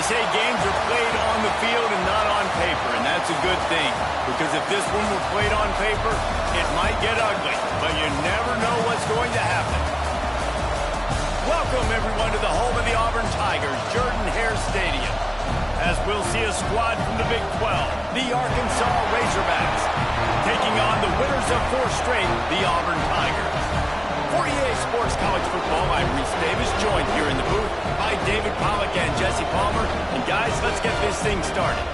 They say games are played on the field and not on paper, and that's a good thing. Because if this one were played on paper, it might get ugly. But you never know what's going to happen. Welcome, everyone, to the home of the Auburn Tigers, Jordan-Hare Stadium. As we'll see a squad from the Big 12, the Arkansas Razorbacks, taking on the winners of 4 straight, the Auburn Tigers. For EA Sports College Football, I'm Reese Davis, joined here in the booth by David Pollack and Jesse Palmer. And guys, let's get this thing started.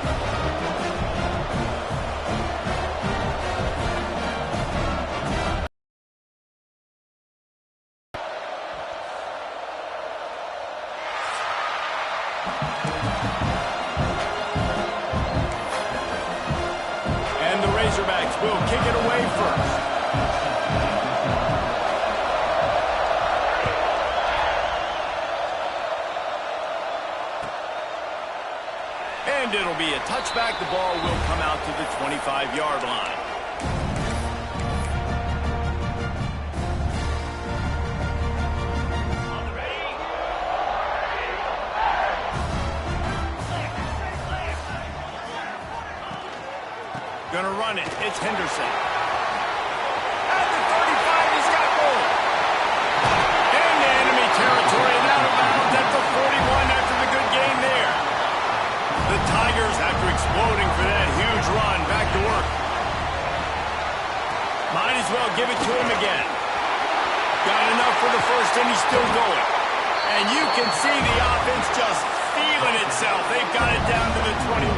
And the Razorbacks will kick it away first. And it'll be a touchback. The ball will come out to the 25-yard line. Gonna run it. It's Henderson. At the 35, he's got goal. Into enemy territory and out of bounds at the 41 after the good gain there. The Tigers, after exploding for that huge run, back to work. Might as well give it to him again. Got enough for the first, and he's still going. And you can see the offense just feeling itself. They've got it down to the 21.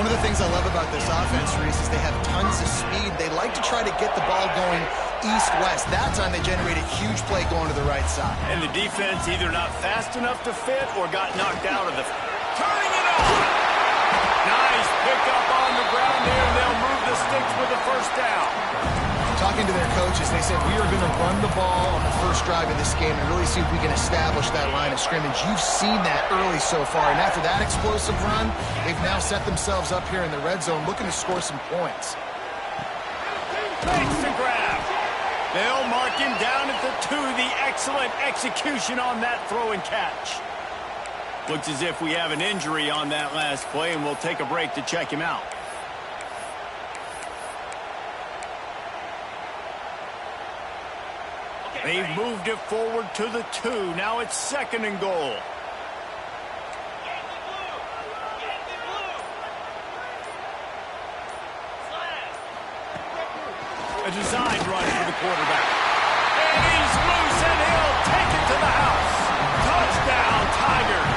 One of the things I love about this offense, Reese, is they have tons of speed. They like to try to get the ball going east-west. That time they generated a huge play going to the right side. And the defense either not fast enough to fit or got knocked out of the... Turning it on! Nice pickup on the ground there, and they'll move the sticks with the first down. Talking to their coaches, they said, we are going to run the ball on the first drive of this game and really see if we can establish that line of scrimmage. You've seen that early so far, and after that explosive run, they've now set themselves up here in the red zone looking to score some points. Makes the grab. They'll mark him down at the 2. The excellent execution on that throw and catch. Looks as if we have an injury on that last play, and we'll take a break to check him out. They've moved it forward to the 2. Now it's 2nd and goal. A designed run for the quarterback. And he's loose, and he'll take it to the house. Touchdown, Tigers.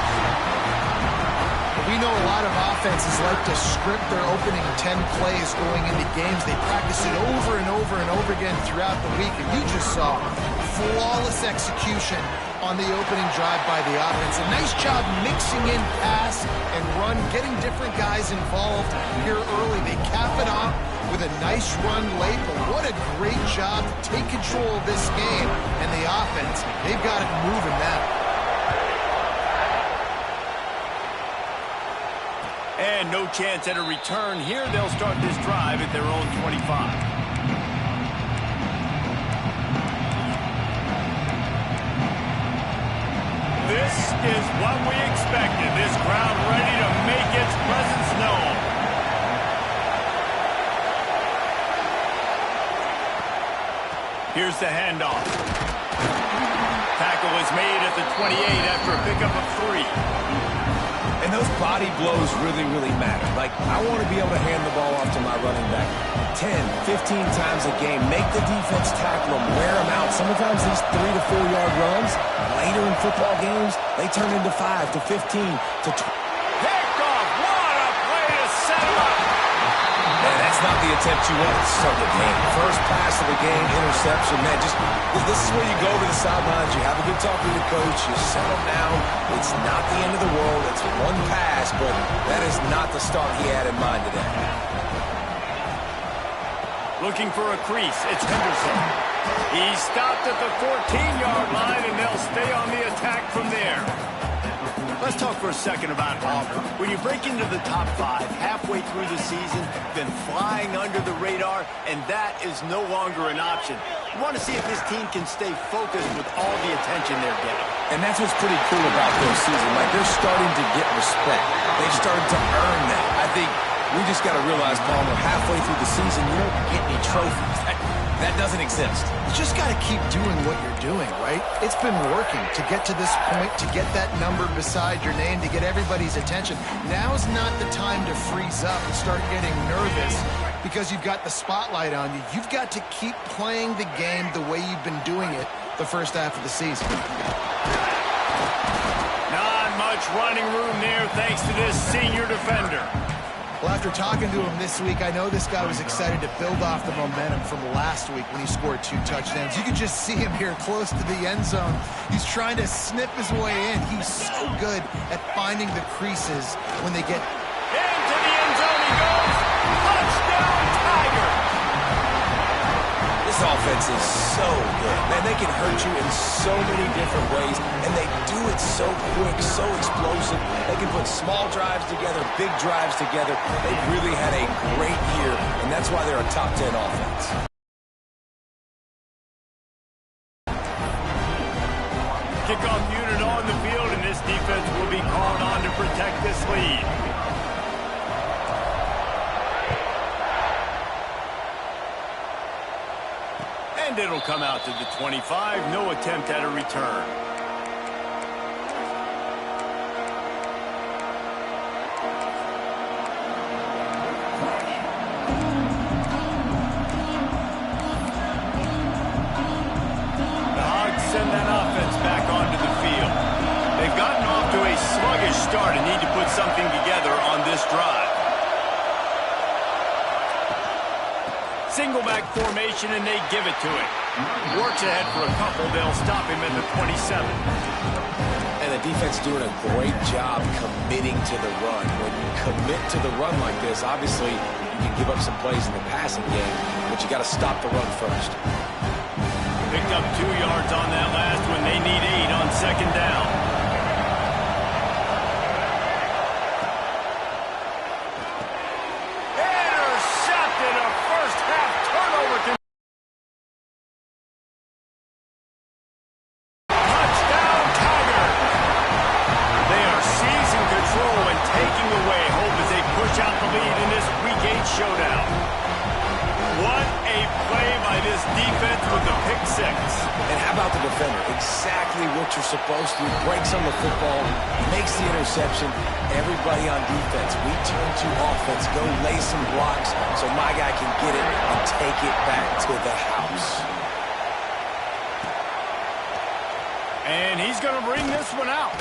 We know a lot of offenses like to script their opening 10 plays going into games. They practice it over and over and over again throughout the week, and you just saw flawless execution on the opening drive by the offense. A nice job mixing in pass and run, getting different guys involved here early. They cap it off with a nice run late, but what a great job to take control of this game. And the offense, they've got it moving now. And no chance at a return here. They'll start this drive at their own 25. This is what we expected. This crowd ready to make its presence known. Here's the handoff. Tackle is made at the 28 after a pickup of 3. And those body blows really, really matter. Like, I want to be able to hand the ball off to my running back 10, 15 times a game. Make the defense tackle them, wear them out. Sometimes these 3 to 4 yard runs, later in football games, they turn into 5 to 15 to 20. Picked off. What a play to set him up. Man, that's not the attempt you want to start the game. First pass of the game, interception. Man, this is where you go to the sidelines. You have a good talk with the coach. You settle down. It's not the end of the world. It's one pass, but that is not the start he had in mind today. Looking for a crease. It's Henderson. He's stopped at the 14-yard line, and they'll stay on the attack from there. Let's talk for a second about Auburn. When you break into the top 5 halfway through the season, then flying under the radar, and that is no longer an option. You want to see if this team can stay focused with all the attention they're getting. And that's what's pretty cool about their season. Like, they're starting to get respect. They've started to earn that. I think we just got to realize, Palmer, halfway through the season, you don't get any trophies. That doesn't exist. You just got to keep doing what you're doing, right? It's been working to get to this point, to get that number beside your name, to get everybody's attention. Now's not the time to freeze up and start getting nervous because you've got the spotlight on you. You've got to keep playing the game the way you've been doing it the first half of the season. Not much running room there thanks to this senior defender. Well, after talking to him this week, I know this guy was excited to build off the momentum from last week when he scored 2 touchdowns. You could just see him here close to the end zone. He's trying to snip his way in. He's so good at finding the creases when they get... Into the end zone he goes. Touchdown, Tiger. This offense is so good. Man, they can hurt you in so many different ways, and they do it so quick, so explosive. They can put small drives together, big drives together. They've really had a great year, and that's why they're a top 10 offense. Kickoff unit on the field, and this defense will be called on to protect this lead. And it'll come out to the 25. No attempt at a return. The Hogs send that offense back onto the field. They've gotten off to a sluggish start and need to put something together on this drive. Single back formation, and they give it to him. Works ahead for a couple. They'll stop him at the 27. And the defense doing a great job committing to the run. When you commit to the run like this, obviously you can give up some plays in the passing game, but you got to stop the run first. Picked up 2 yards on that last one. They need 8 on second down. Showdown. What a play by this defense with the pick 6. And how about the defender? Exactly what you're supposed to. Breaks on the football, makes the interception. Everybody on defense, we turn to offense. Go lay some blocks so my guy can get it and take it back to the house. And he's going to bring this one out.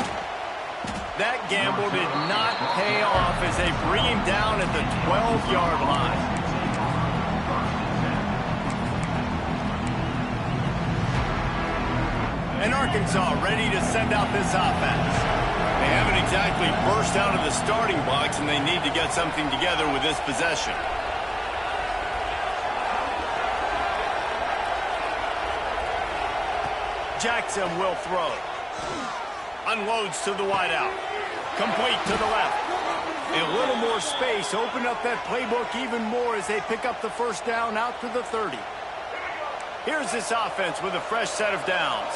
That gamble did not pay off as they bring him down at the 12-yard line. And Arkansas ready to send out this offense. They haven't exactly burst out of the starting blocks, and they need to get something together with this possession. Jackson will throw. Unloads to the wideout. Complete to the left. A little more space. Open up that playbook even more as they pick up the first down out to the 30. Here's this offense with a fresh set of downs.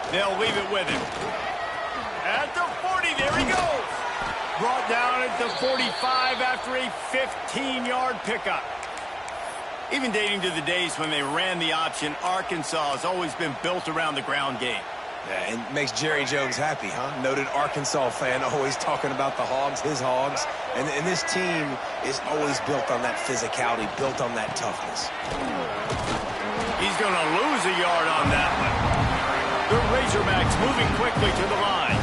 They'll leave it with him. At the 40, there he goes. Brought down at the 45 after a 15-yard pickup. Even dating to the days when they ran the option, Arkansas has always been built around the ground game. Yeah, and makes Jerry Jones happy, huh? Noted Arkansas fan, always talking about the Hogs, his Hogs. And this team is always built on that physicality, built on that toughness. He's going to lose a yard on that one. The Razorbacks moving quickly to the line.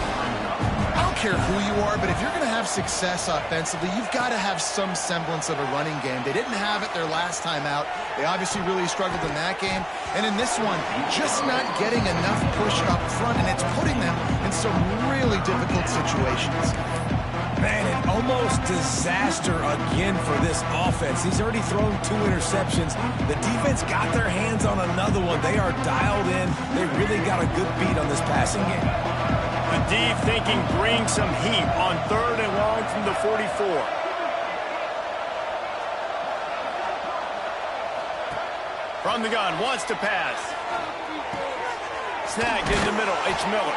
I don't care who you are, but if you're going to have success offensively, you've got to have some semblance of a running game. They didn't have it their last time out. They obviously really struggled in that game. And in this one, just not getting enough push up front, and it's putting them in some really difficult situations. Man, an almost disaster again for this offense. He's already thrown 2 interceptions. The defense got their hands on another one. They are dialed in. They really got a good beat on this passing game. The D thinking bring some heat on 3rd and long from the 44. From the gun, wants to pass. Snagged in the middle, H. Miller.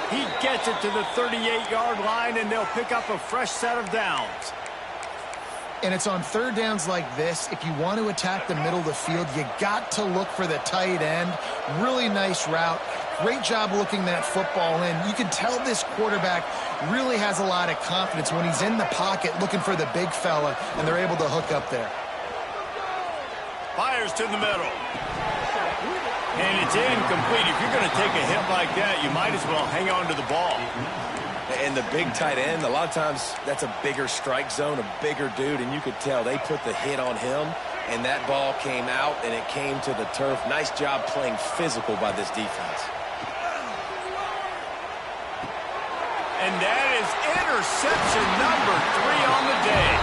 He gets it to the 38-yard line, and they'll pick up a fresh set of downs. And it's on 3rd downs like this. If you want to attack the middle of the field, you got to look for the tight end. Really nice route. Great job looking that football in. You can tell this quarterback really has a lot of confidence when he's in the pocket looking for the big fella, and they're able to hook up there. Fires to the middle. And it's incomplete. If you're going to take a hit like that, you might as well hang on to the ball. And the big tight end, a lot of times that's a bigger strike zone, a bigger dude, and you could tell they put the hit on him, and that ball came out, and it came to the turf. Nice job playing physical by this defense. And that is interception number 3 on the day.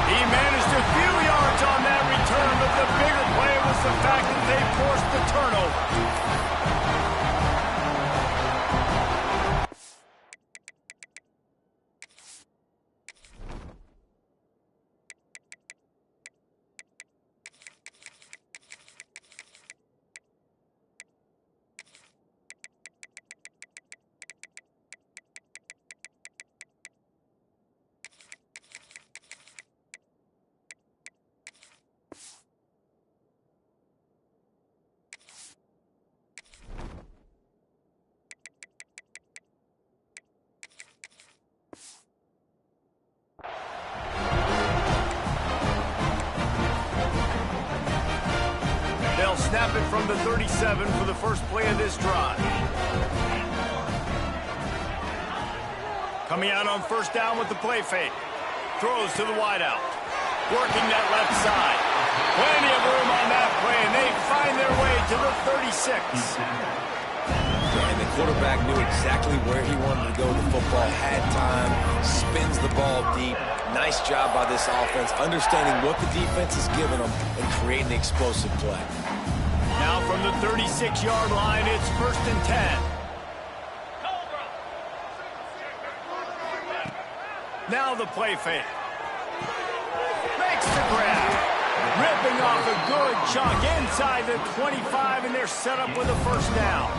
He managed a few yards on that return, but the bigger play was the fact that they forced the turnover. They'll snap it from the 37 for the first play of this drive. Coming out on 1st down with the play fake. Throws to the wideout. Working that left side. Plenty of room on that play, and they find their way to the 36. And the quarterback knew exactly where he wanted to go with the football, had time, spins the ball deep. Nice job by this offense, understanding what the defense is giving them and creating the explosive play. Now from the 36-yard line, it's 1st and 10. Now the play fake. Makes the grab. Ripping off a good chunk inside the 25, and they're set up with a 1st down.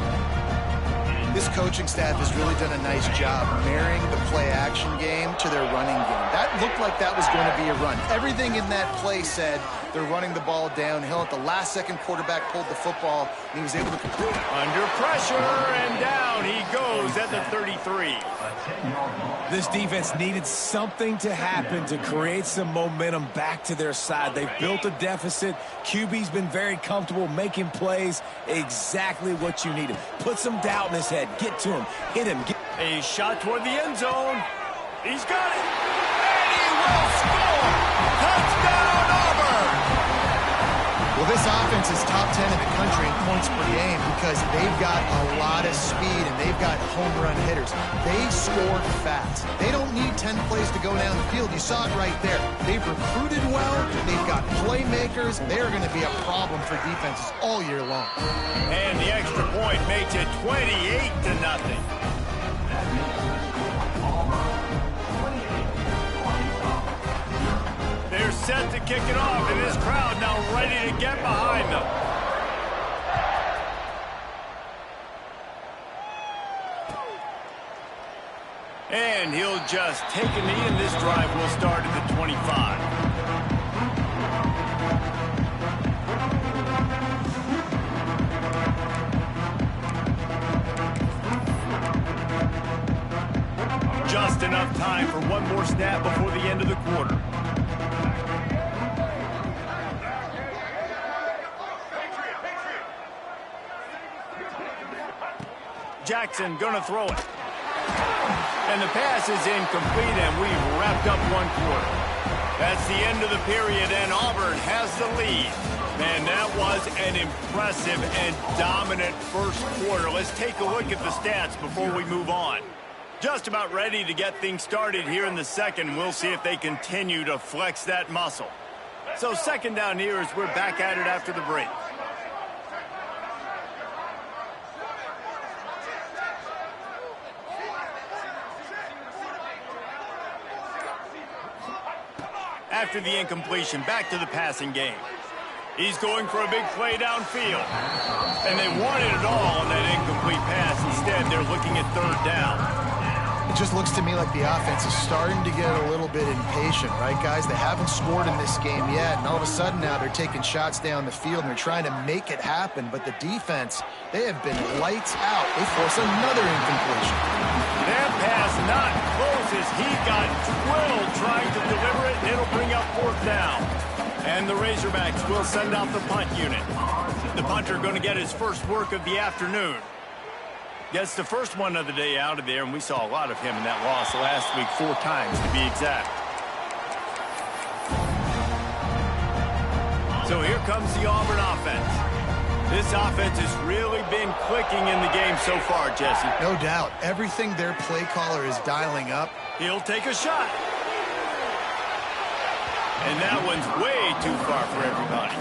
This coaching staff has really done a nice job marrying the play-action game to their running game. That looked like that was going to be a run. Everything in that play said they're running the ball downhill. At the last second, quarterback pulled the football, and he was able to complete it. Under pressure, and down he goes at the 33. This defense needed something to happen to create some momentum back to their side. They've built a deficit. QB's been very comfortable making plays. Exactly what you needed. Put some doubt in his head. Get to him. Hit him. A shot toward the end zone. He's got it. And he will score. Touchdown, Auburn. Well, this offense is top 10 in the country in points per game because they've got a lot of speed and they've got home run hitters. They score fast. They don't need 10 plays to go down the field. You saw it right there. They've recruited well. They've got playmakers. They're going to be a problem for defenses all year long. And the extra point makes it 28-0. They're set to kick it off, and this crowd now ready to get behind them. And he'll just take a knee, and this drive will start at the 25. Just enough time for one more snap before the end of the quarter. Jackson gonna throw it. And the pass is incomplete, and we've wrapped up one quarter. That's the end of the period, and Auburn has the lead. Man, that was an impressive and dominant first quarter. Let's take a look at the stats before we move on. Just about ready to get things started here in the second. We'll see if they continue to flex that muscle. So second down here as we're back at it after the break. After the incompletion, back to the passing game. He's going for a big play downfield. And they wanted it all on that incomplete pass. Instead, they're looking at third down. It just looks to me like the offense is starting to get a little bit impatient, right, guys? They haven't scored in this game yet, and all of a sudden now they're taking shots down the field, and they're trying to make it happen. But the defense, they have been lights out. They force another incompletion. That pass not close as he got drilled trying to deliver it, and it'll bring up fourth down. And the Razorbacks will send out the punt unit. The punter going to get his first work of the afternoon. Gets the first one of the day out of there, and we saw a lot of him in that loss last week, 4 times to be exact. So here comes the Auburn offense. This offense has really been clicking in the game so far, Jesse. No doubt. Everything their play caller is dialing up. He'll take a shot. And that one's way too far for everybody.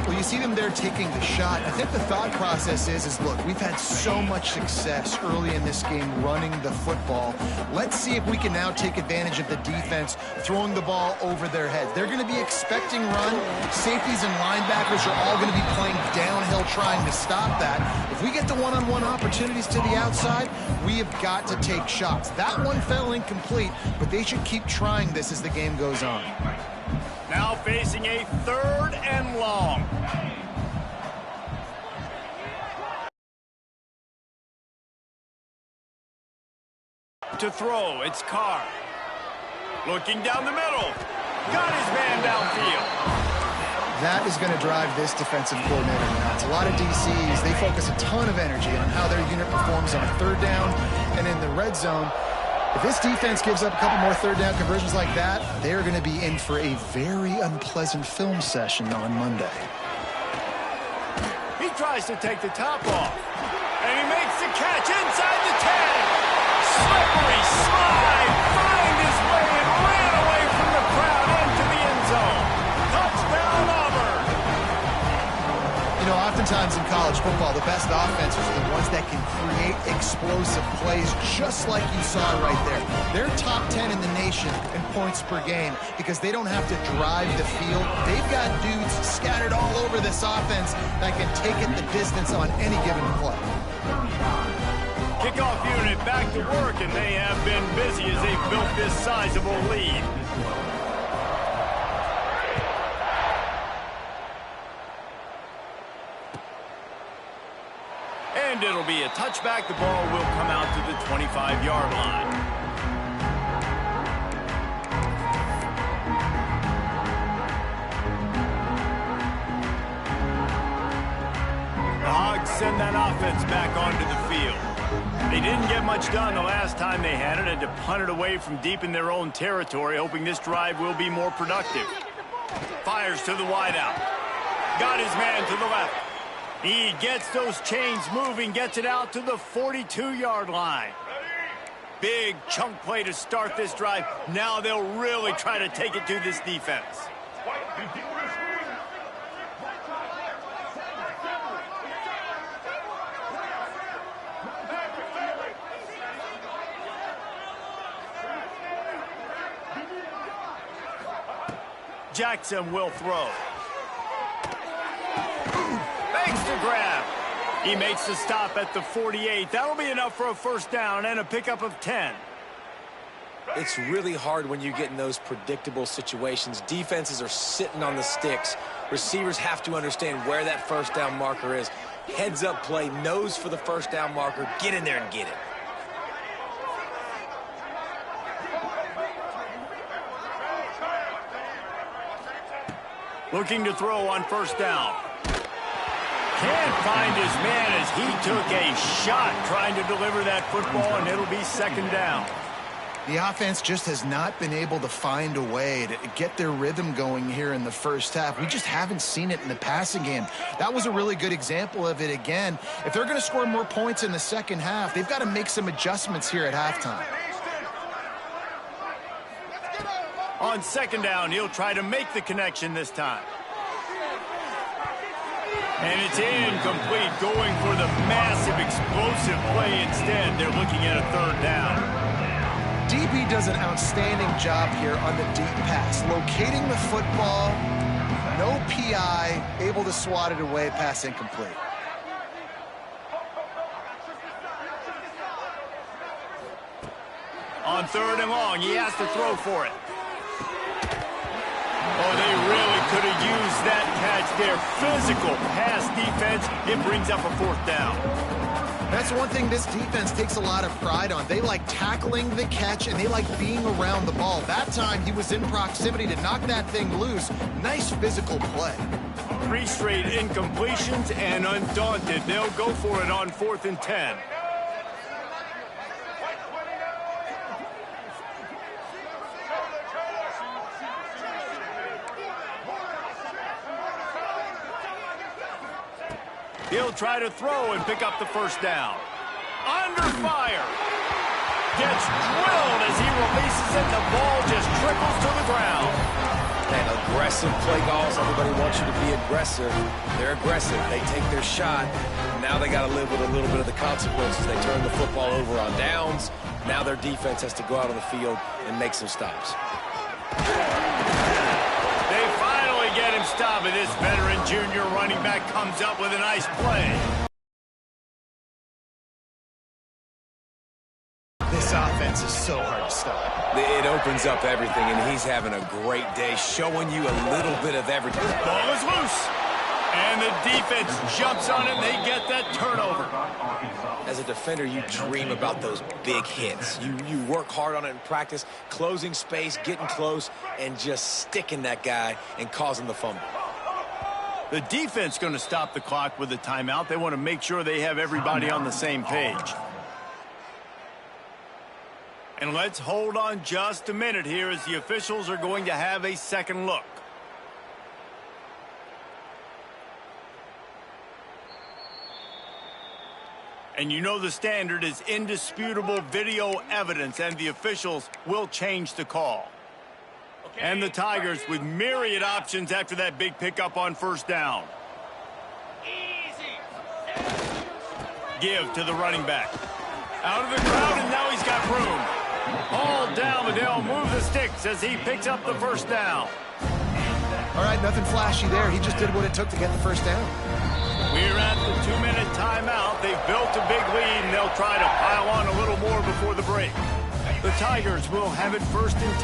Well, you see them there taking the shot. I think the thought process is look, we've had so much success early in this game running the football. Let's see if we can now take advantage of the defense throwing the ball over their heads. They're going to be expecting run. Safeties and linebackers are all going to be playing downhill trying to stop that. If we get the one-on-one opportunities to the outside, we have got to take shots. That one fell incomplete, but they should keep trying this as the game goes on. Now facing a 3rd and long. To throw, it's Carr. Looking down the middle. Got his man downfield. That is going to drive this defensive coordinator nuts. A lot of DCs, they focus a ton of energy on how their unit performs on 3rd down and in the red zone. If this defense gives up a couple more 3rd down conversions like that, they're going to be in for a very unpleasant film session on Monday. He tries to take the top off. And he makes the catch inside the 10. Slippery slide. Find his way and ran away from the crowd into the end zone. Touchdown, Auburn. You know, oftentimes in college football, the best offenses are the ones that can create explosive plays just like you saw right there. They're top 10 in the nation in points per game because they don't have to drive the field. They've got dudes scattered all over this offense that can take it the distance on any given play. Kickoff unit back to work, and they have been busy as they've built this sizable lead. And it'll be a touchback. The ball will come out to the 25-yard line. The Hogs send that offense back onto the field. They didn't get much done the last time they had it. Had to punt it away from deep in their own territory, hoping this drive will be more productive. Fires to the wideout. Got his man to the left. He gets those chains moving, gets it out to the 42-yard line. Big chunk play to start this drive. Now they'll really try to take it to this defense. Jackson will throw. Makes the grab. He makes the stop at the 48. That'll be enough for a 1st down and a pickup of 10. It's really hard when you get in those predictable situations. Defenses are sitting on the sticks. Receivers have to understand where that 1st down marker is. Heads up play, nose for the 1st down marker. Get in there and get it. Looking to throw on 1st down. Can't find his man as he took a shot trying to deliver that football, and it'll be 2nd down. The offense just has not been able to find a way to get their rhythm going here in the first half. We just haven't seen it in the passing game. That was a really good example of it again. If they're going to score more points in the second half, they've got to make some adjustments here at halftime. On second down, he'll try to make the connection this time. And it's incomplete, going for the massive, explosive play instead. They're looking at a third down. DB does an outstanding job here on the deep pass, locating the football, no PI, able to swat it away, pass incomplete. On third and long, he has to throw for it. Oh, they really could have used that catch there. Physical pass defense. It brings up a fourth down. That's one thing this defense takes a lot of pride on. They like tackling the catch, and they like being around the ball. That time, he was in proximity to knock that thing loose. Nice physical play. 3 straight incompletions, and undaunted, they'll go for it on 4th and 10. He'll try to throw and pick up the first down. Under fire. Gets drilled as he releases it. The ball just trickles to the ground. And aggressive play calls. Everybody wants you to be aggressive. They're aggressive. They take their shot. Now they got to live with a little bit of the consequences. They turn the football over on downs. Now their defense has to go out on the field and make some stops. Get him stopped, and this veteran junior running back comes up with a nice play. This offense is so hard to stop. It opens up everything, and he's having a great day, showing you a little bit of everything. Ball is loose, and the defense jumps on it, and they get that turnover. As a defender, you dream about those big hits. You work hard on it in practice, closing space, getting close, and just sticking that guy and causing the fumble. The defense going to stop the clock with a timeout. They want to make sure they have everybody on the same page. And let's hold on just a minute here as the officials are going to have a second look. And you know the standard is indisputable video evidence, and the officials will change the call. Okay. And the Tigers with myriad options after that big pickup on first down. Easy. Give to the running back. Out of the crowd, and now he's got room. All down, but they'll move the sticks as he picks up the first down. All right, nothing flashy there. He just did what it took to get the first down. We're at the 2-minute timeout. They've built a big lead, and they'll try to pile on a little more before the break. The Tigers will have it 1st and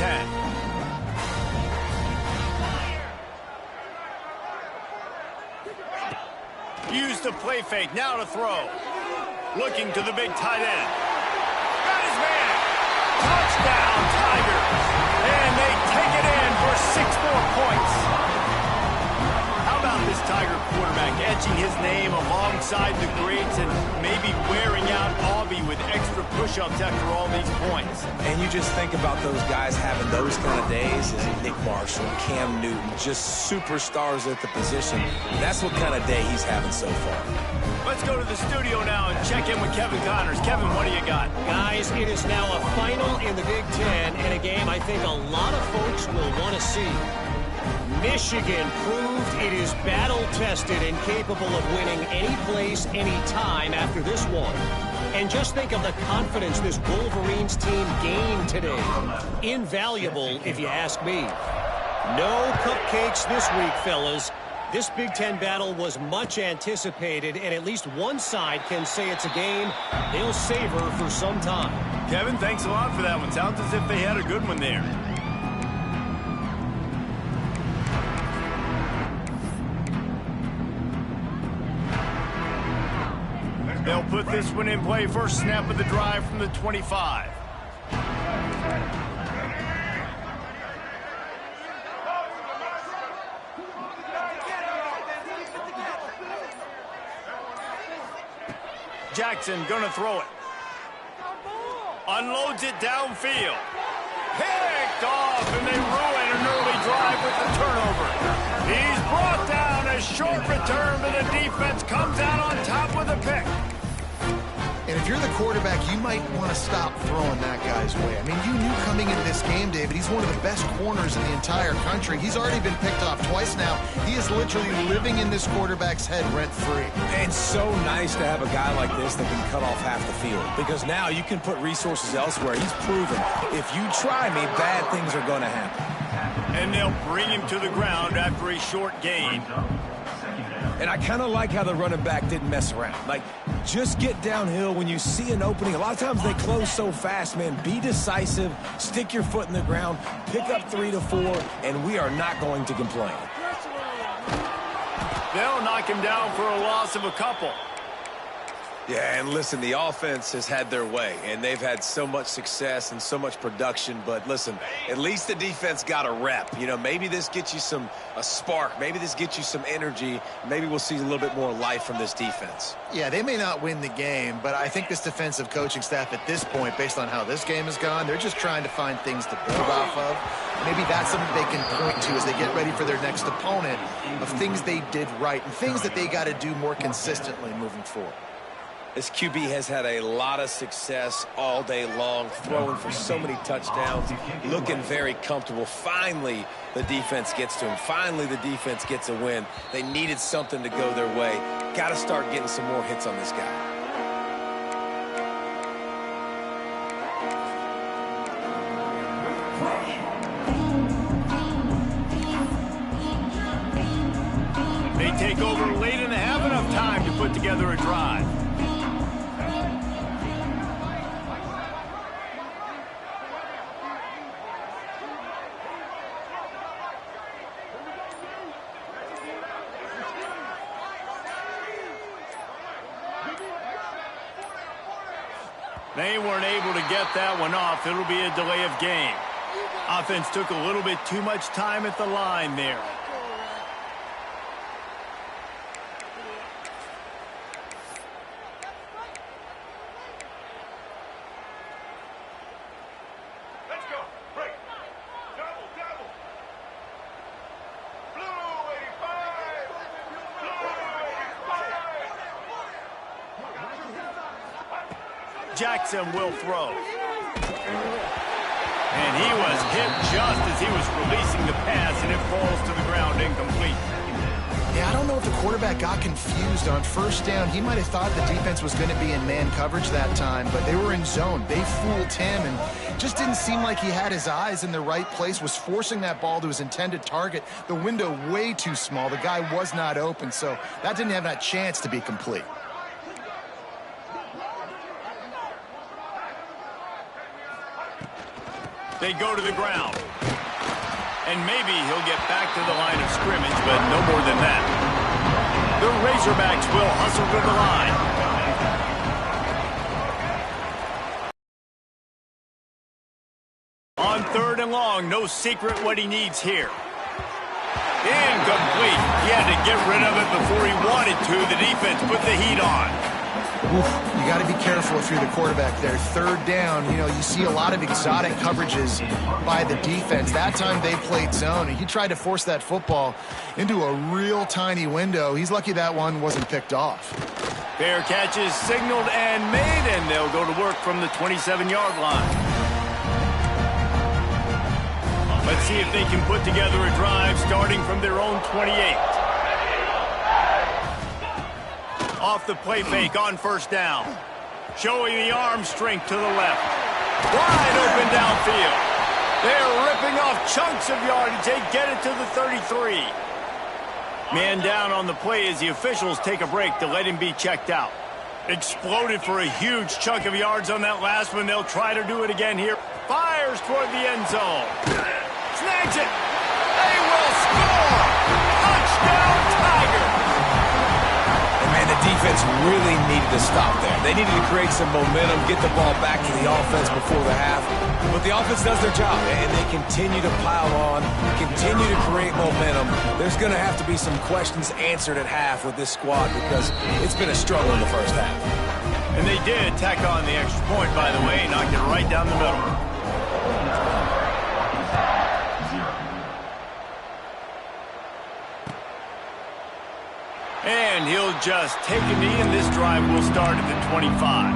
10. Use the play fake, now to throw. Looking to the big tight end. Got his man. Touchdown, Tigers. And they take it in for 6 more points. How about this Tiger quarterback etching his name alongside the greats and maybe wearing out Aubie with extra push-ups after all these points? And you just think about those guys having those kind of days. As Nick Marshall, Cam Newton, just superstars at the position. That's what kind of day he's having so far. Let's go to the studio now and check in with Kevin Connors. Kevin, what do you got? Guys, it is now a final in the Big Ten, and a game I think a lot of folks will want to see. Michigan proved it is battle-tested and capable of winning any place, any time after this one. And just think of the confidence this Wolverines team gained today. Invaluable, if you ask me. No cupcakes this week, fellas. This Big Ten battle was much anticipated, and at least one side can say it's a game they'll savor for some time. Kevin, thanks a lot for that one. Sounds as if they had a good one there. They'll put this one in play. First snap of the drive from the 25. Jackson gonna throw it. Unloads it downfield. Picked off, and they ruin an early drive with the turnover. He's brought down. A short return, but the defense comes out on top with a pick. And if you're the quarterback, you might want to stop throwing that guy's way. I mean, you knew coming into this game, David, he's one of the best corners in the entire country. He's already been picked off twice now. He is literally living in this quarterback's head rent-free. And so nice to have a guy like this that can cut off half the field, because now you can put resources elsewhere. He's proven, if you try me, bad things are going to happen. And they'll bring him to the ground after a short gain. And I kind of like how the running back didn't mess around. Like, just get downhill when you see an opening. A lot of times they close so fast, man. Be decisive, stick your foot in the ground, pick up 3 to 4, and we are not going to complain. They'll knock him down for a loss of a couple. Yeah, and listen, the offense has had their way, and they've had so much success and so much production. But listen, at least the defense got a rep. You know, maybe this gets you a spark. Maybe this gets you some energy. Maybe we'll see a little bit more life from this defense. Yeah, they may not win the game, but I think this defensive coaching staff at this point, based on how this game has gone, they're just trying to find things to build off of. Maybe that's something they can point to as they get ready for their next opponent, of things they did right and things that they got to do more consistently moving forward. This QB has had a lot of success all day long, throwing for so many touchdowns, looking very comfortable. Finally, the defense gets to him. Finally, the defense gets a win. They needed something to go their way. Got to start getting some more hits on this guy. They take over late and have enough time to put together a drive. They weren't able to get that one off. It'll be a delay of game. Offense took a little bit too much time at the line there. Let's go. Break. Double, double. Blue 85. Blue 85. Jackson will throw. And he was hit just as he was releasing the pass, and it falls to the ground incomplete. Yeah, I don't know if the quarterback got confused on first down. He might have thought the defense was going to be in man coverage that time, but they were in zone. They fooled him, and just didn't seem like he had his eyes in the right place, was forcing that ball to his intended target. The window way too small. The guy was not open, so that didn't have that chance to be complete. They go to the ground. And maybe he'll get back to the line of scrimmage, but no more than that. The Razorbacks will hustle to the line. On 3rd and long, no secret what he needs here. Incomplete. He had to get rid of it before he wanted to. The defense put the heat on. Oof, you got to be careful if you're the quarterback there. 3rd down, you know, you see a lot of exotic coverages by the defense. That time they played zone, and he tried to force that football into a real tiny window. He's lucky that one wasn't picked off. Fair catch is signaled and made, and they'll go to work from the 27-yard line. Let's see if they can put together a drive starting from their own 28. Off the play fake on 1st down. Showing the arm strength to the left. Wide open downfield. They're ripping off chunks of yardage. They get it to the 33. Man down on the play as the officials take a break to let him be checked out. Exploded for a huge chunk of yards on that last one. They'll try to do it again here. Fires toward the end zone. Snags it. They will score. Touchdown, Tigers. Man, the defense really needed to stop there. They needed to create some momentum, get the ball back to the offense before the half. But the offense does their job, and they continue to pile on, continue to create momentum. There's going to have to be some questions answered at half with this squad because it's been a struggle in the first half. And they did tack on the extra point, by the way, knocked it right down the middle. And he'll just take a knee, and this drive will start at the 25.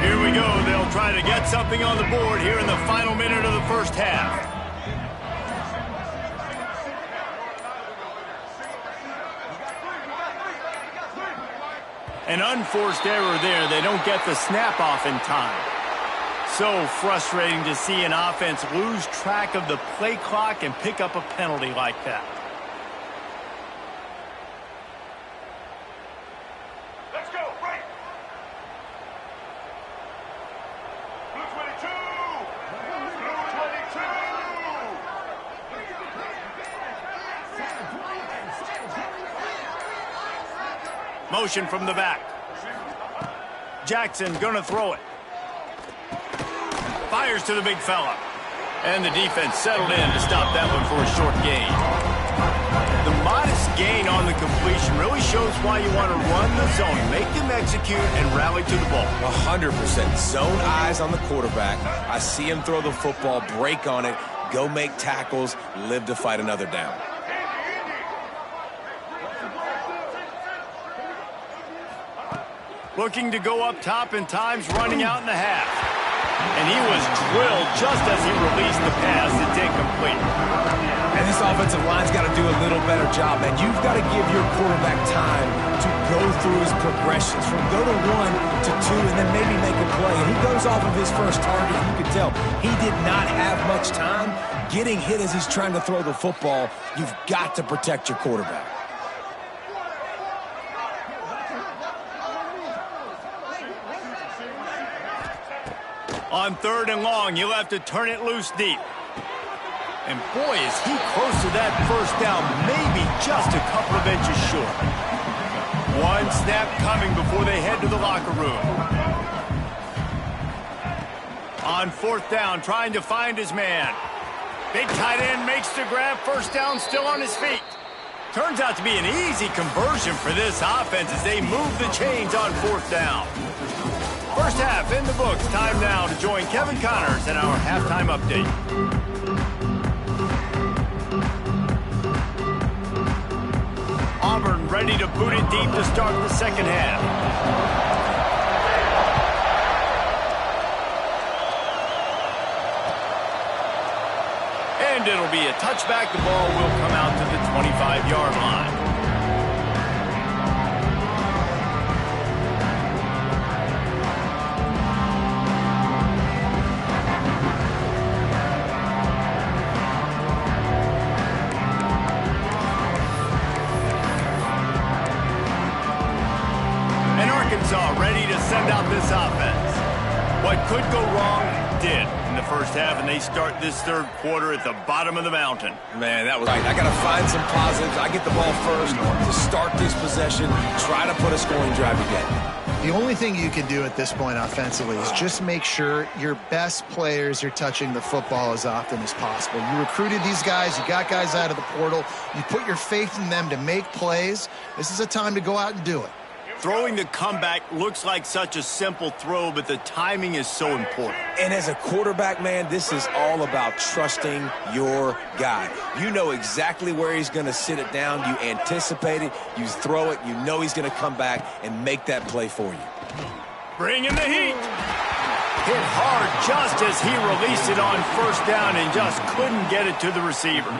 Here we go. They'll try to get something on the board here in the final minute of the first half. An unforced error there. They don't get the snap off in time. So frustrating to see an offense lose track of the play clock and pick up a penalty like that. Let's go, break. Blue 22. Blue 22. Motion from the back. Jackson gonna throw it. Fires to the big fella. And the defense settled in to stop that one for a short gain. The modest gain on the completion really shows why you want to run the zone, make them execute, and rally to the ball. 100%. Zone eyes on the quarterback. I see him throw the football, break on it, go make tackles, live to fight another down. Looking to go up top and times running out in the half. And he was drilled just as he released the pass. It's incomplete. And this offensive line's got to do a little better job, man. You've got to give your quarterback time to go through his progressions from go to 1 to 2 and then maybe make a play. And he goes off of his first target. You can tell he did not have much time getting hit as he's trying to throw the football. You've got to protect your quarterback. On 3rd and long, he'll have to turn it loose deep. And boy, is he close to that first down, maybe just a couple of inches short. One snap coming before they head to the locker room. On 4th down, trying to find his man. Big tight end makes the grab, first down, still on his feet. Turns out to be an easy conversion for this offense as they move the chains on 4th down. First half in the books. Time now to join Kevin Connors in our halftime update. Auburn ready to boot it deep to start the second half. And it'll be a touchback. The ball will come out to the 25-yard line. Ready to send out this offense. What could go wrong did in the first half, and they start this third quarter at the bottom of the mountain. Man, that was right. I got to find some positives. I get the ball first to start this possession, try to put a scoring drive together. The only thing you can do at this point offensively is just make sure your best players are touching the football as often as possible. You recruited these guys. You got guys out of the portal. You put your faith in them to make plays. This is a time to go out and do it. Throwing the comeback looks like such a simple throw, but the timing is so important. And as a quarterback, man, this is all about trusting your guy. You know exactly where he's going to sit it down. You anticipate it. You throw it. You know he's going to come back and make that play for you. Bring in the heat. Hit hard just as he released it on first down and just couldn't get it to the receiver.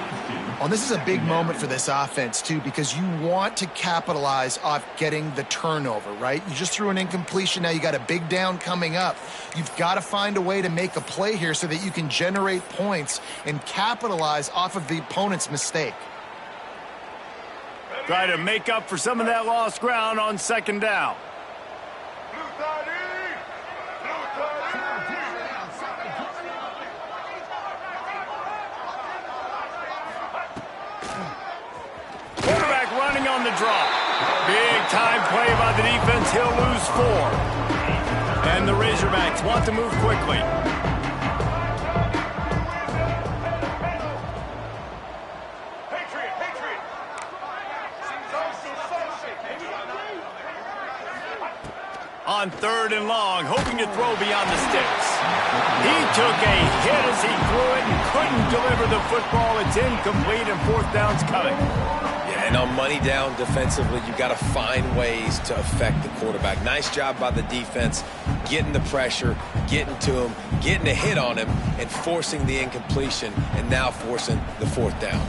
Well, this is a big moment for this offense, too, because you want to capitalize off getting the turnover, right? You just threw an incompletion. Now you got a big down coming up. You've got to find a way to make a play here so that you can generate points and capitalize off of the opponent's mistake. Try to make up for some of that lost ground on second down. Quarterback running on the drop. Big time play by the defense. He'll lose 4. And the Razorbacks want to move quickly. On 3rd and long, hoping to throw beyond the sticks. He took a hit as he threw it and couldn't deliver the football. It's incomplete and 4th down's coming. Yeah, and on money down defensively, you got to find ways to affect the quarterback. Nice job by the defense, getting the pressure, getting to him, getting a hit on him, and forcing the incompletion, and now forcing the 4th down.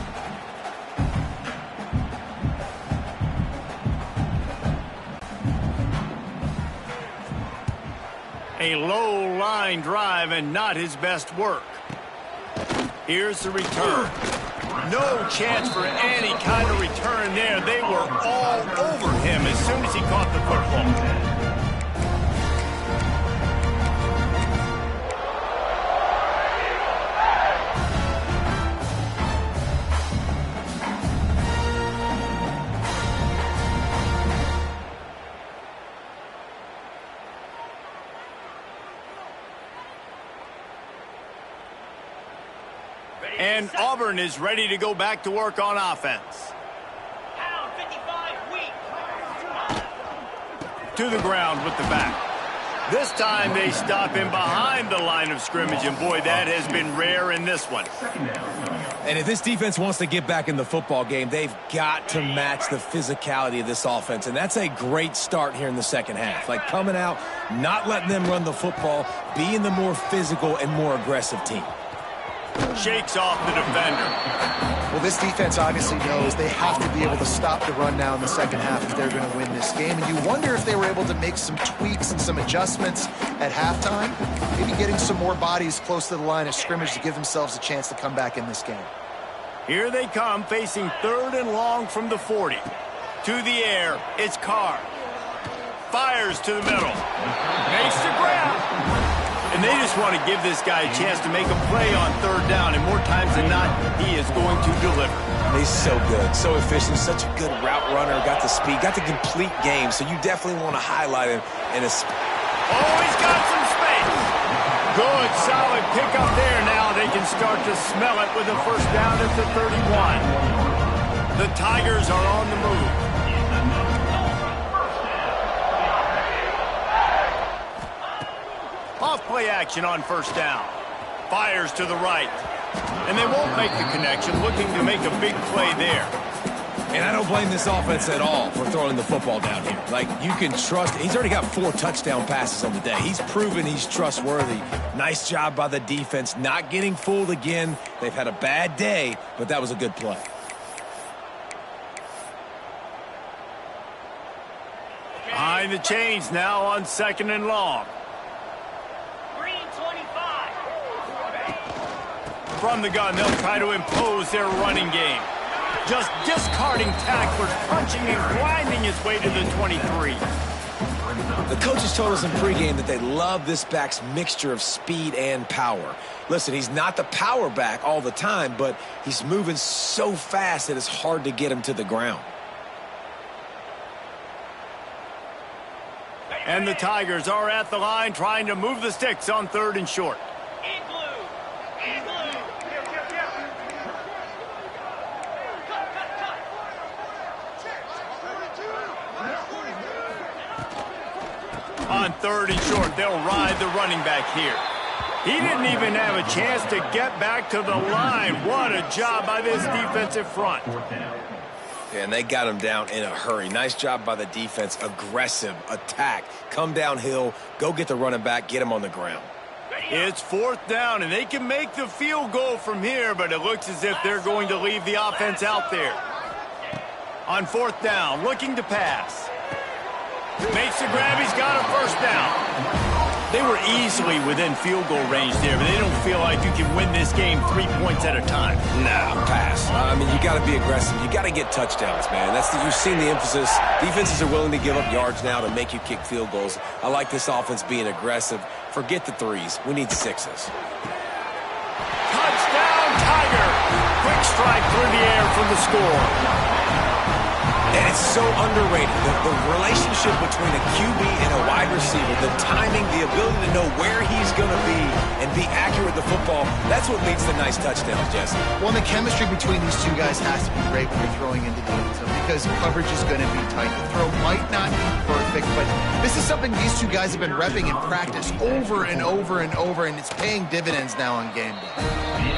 A low line drive and not his best work. Here's the return. No chance for any kind of return there. They were all over him as soon as he caught the football. And Auburn is ready to go back to work on offense. Pound 55 weak. To the ground with the back. This time they stop him behind the line of scrimmage, and boy, that has been rare in this one. And if this defense wants to get back in the football game, they've got to match the physicality of this offense, and that's a great start here in the second half. Like coming out, not letting them run the football, being the more physical and more aggressive team. Shakes off the defender. Well, this defense obviously knows they have to be able to stop the run now in the second half if they're going to win this game. And you wonder if they were able to make some tweaks and some adjustments at halftime, maybe getting some more bodies close to the line of scrimmage to give themselves a chance to come back in this game. Here they come, facing 3rd and long from the 40. To the air, it's Carr. Fires to the middle. Makes the grab. And they just want to give this guy a chance to make a play on 3rd down, and more times than not, he is going to deliver. He's so good, so efficient, such a good route runner, got the speed, got the complete game, so you definitely want to highlight him in a... Oh, he's got some space. Good, solid pickup there. Now they can start to smell it with a 1st down at the 31. The Tigers are on the move. Off play action on 1st down. Fires to the right. And they won't make the connection, looking to make a big play there. And I don't blame this offense at all for throwing the football down here. Like, you can trust. He's already got 4 touchdown passes on the day. He's proven he's trustworthy. Nice job by the defense, not getting fooled again. They've had a bad day, but that was a good play. Behind the chains now on 2nd and long. From the gun, they'll try to impose their running game. Just discarding tacklers, punching and grinding his way to the 23. The coaches told us in pregame that they love this back's mixture of speed and power. Listen, he's not the power back all the time, but he's moving so fast that it's hard to get him to the ground. And the Tigers are at the line trying to move the sticks on 3rd and short. On 3rd and short, they'll ride the running back here. He didn't even have a chance to get back to the line. What a job by this defensive front. Yeah, and they got him down in a hurry. Nice job by the defense. Aggressive attack. Come downhill, go get the running back, get him on the ground. It's 4th down, and they can make the field goal from here, but it looks as if they're going to leave the offense out there. On 4th down, looking to pass. Makes the grab, he's got a 1st down. They were easily within field goal range there, but they don't feel like you can win this game 3 points at a time. Nah, pass. I mean, you got to be aggressive. You got to get touchdowns, man. You've seen the emphasis. Defenses are willing to give up yards now to make you kick field goals. I like this offense being aggressive. Forget the 3s. We need 6s. Touchdown, Tiger! Quick strike through the air for the score. And it's so underrated. The relationship between a QB and a wide receiver, the timing, the ability to know where he's going to be and be accurate with the football, that's what leads to nice touchdowns, Jesse. Well, the chemistry between these two guys has to be great when they're throwing into the end zone. because coverage is going to be tight. The throw might not be perfect, but this is something these two guys have been repping in practice over and over and over, and it's paying dividends now on game day.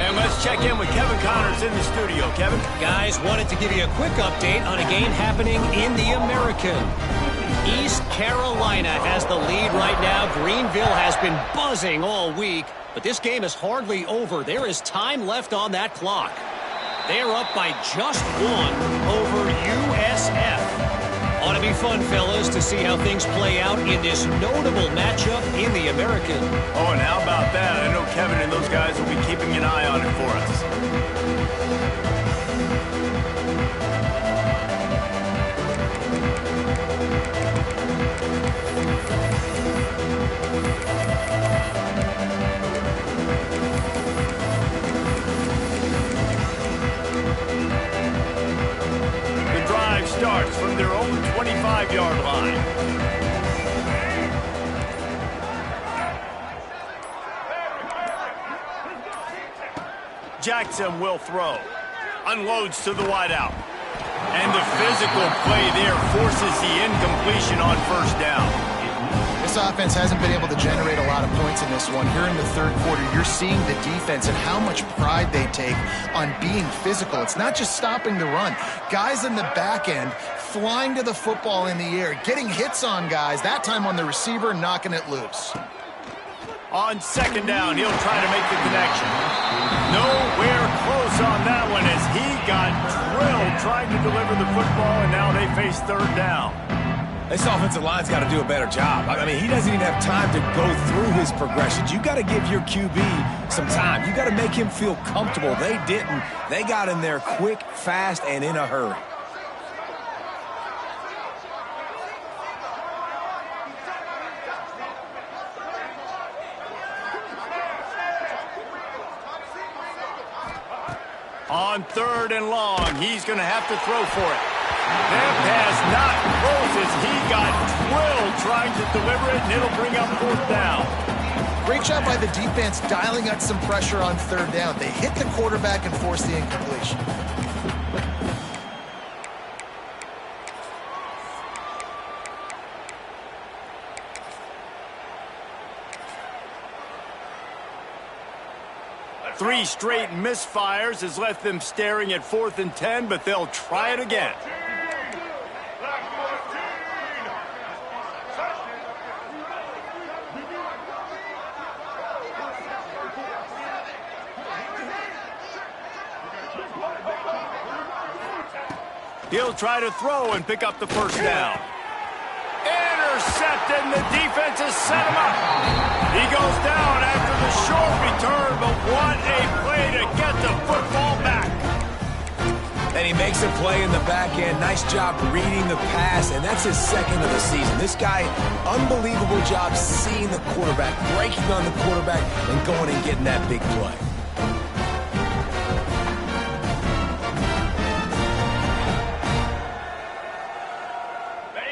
And let's check in with Kevin Connors in the studio. Kevin? Guys, wanted to give you a quick update on a game happening in the American. East Carolina has the lead right now. Greenville has been buzzing all week, but this game is hardly over. There is time left on that clock. They're up by just one over USF. Ought to be fun, fellas, to see how things play out in this notable matchup in the American. Oh, and how about that? I know Kevin and those guys will be keeping an eye on it for us. Starts from their own 25-yard line. Jackson will throw. Unloads to the wideout. And the physical play there forces the incompletion on first down. This offense hasn't been able to generate a lot of points in this one. Here in the third quarter, you're seeing the defense and how much pride they take on being physical. It's not just stopping the run. Guys in the back end flying to the football in the air, getting hits on guys, that time on the receiver, knocking it loose. On second down, he'll try to make the connection. Nowhere close on that one as he got drilled trying to deliver the football, and now they face third down. This offensive line's got to do a better job. I mean, he doesn't even have time to go through his progressions. You got to give your QB some time. You got to make him feel comfortable. They didn't. They got in there quick, fast, and in a hurry. On third and long, he's going to have to throw for it. That pass not close as he got drilled trying to deliver it, and it'll bring up fourth down. Great job by the defense dialing up some pressure on third down. They hit the quarterback and forced the incompletion. Three straight misfires has left them staring at 4th and 10, but they'll try it again. He'll try to throw and pick up the first down. Intercepted, and the defense has set him up. He goes down after the short return, but what a play to get the football back. And he makes a play in the back end. Nice job reading the pass, and that's his second of the season. This guy, unbelievable job seeing the quarterback, breaking on the quarterback, and going and getting that big play.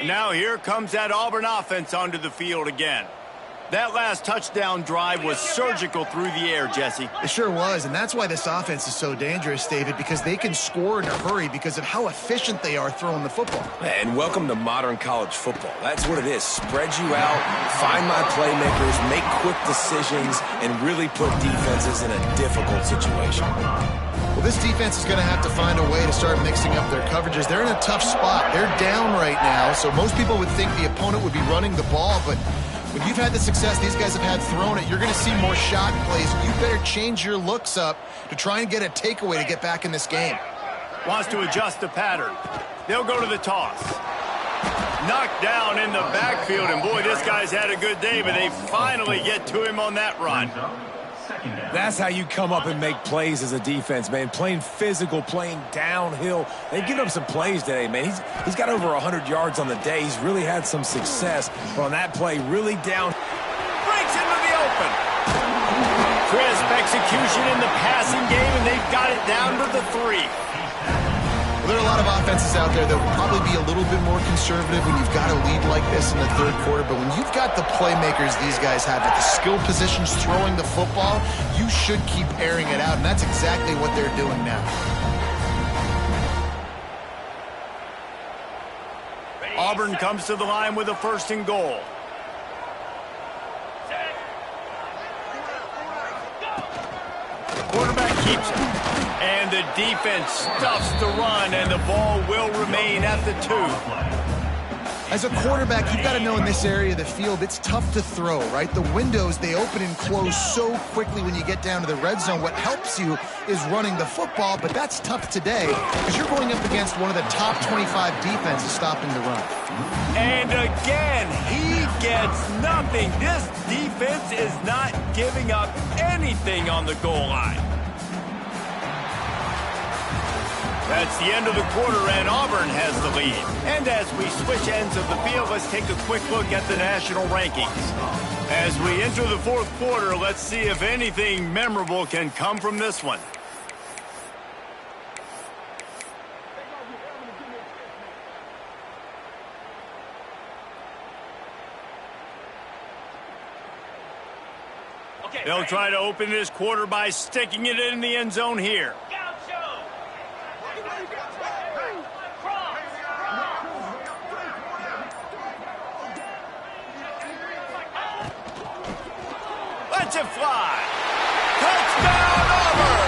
Now here comes that Auburn offense onto the field again. That last touchdown drive was surgical through the air, Jesse. It sure was, and that's why this offense is so dangerous, David, because they can score in a hurry because of how efficient they are throwing the football. And welcome to modern college football. That's what it is. Spread you out, find my playmakers, make quick decisions, and really put defenses in a difficult situation. Well, this defense is going to have to find a way to start mixing up their coverages. They're in a tough spot. They're down right now, so most people would think the opponent would be running the ball, but when you've had the success these guys have had throwing it, you're going to see more shot plays. You better change your looks up to try and get a takeaway to get back in this game. Wants to adjust the pattern. They'll go to the toss. Knocked down in the backfield, and boy, this guy's had a good day, but they finally get to him on that run. That's how you come up and make plays as a defense, man. Playing physical, playing downhill. They've given up some plays today, man. He's got over 100 yards on the day. He's really had some success. But on that play, really down. Breaks into the open. Crisp execution in the passing game, and they've got it down to the 3. Well, there are a lot of offenses out there that will probably be a little bit more conservative when you've got a lead like this in the third quarter. But when you've got the playmakers these guys have at the skill positions throwing the football, you should keep airing it out. And that's exactly what they're doing now. Auburn comes to the line with a 1st and goal. Quarterback keeps it. And the defense stuffs the run, and the ball will remain at the 2. As a quarterback, you've got to know in this area of the field, it's tough to throw, right? The windows, they open and close so quickly when you get down to the red zone. What helps you is running the football, but that's tough today because you're going up against one of the top 25 defenses stopping the run. And again, he gets nothing. This defense is not giving up anything on the goal line. That's the end of the quarter, and Auburn has the lead. And as we switch ends of the field, let's take a quick look at the national rankings. As we enter the 4th quarter, let's see if anything memorable can come from this one. They'll try to open this quarter by sticking it in the end zone here. Lets it fly. Touchdown, Auburn!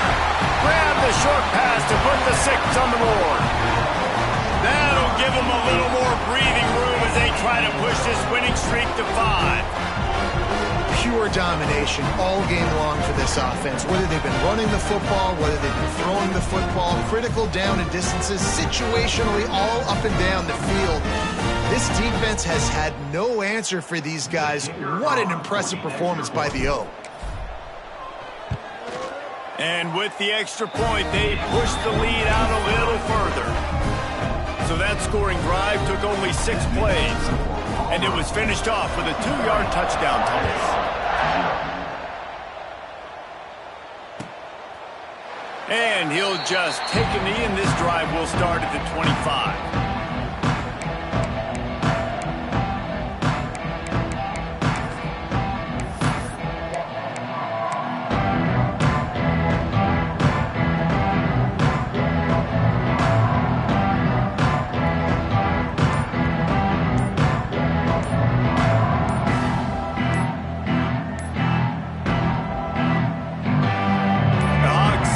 Grab the short pass to put the 6 on the board. That'll give them a little more breathing room as they try to push this winning streak to 5. Pure domination all game long for this offense. Whether they've been running the football, whether they've been throwing the football, critical down and distances, situationally all up and down the field. This defense has had no answer for these guys. What an impressive performance by the O. And with the extra point, they pushed the lead out a little further. So that scoring drive took only 6 plays. And it was finished off with a 2-yard touchdown toss. And he'll just take a knee, and this drive will start at the 25.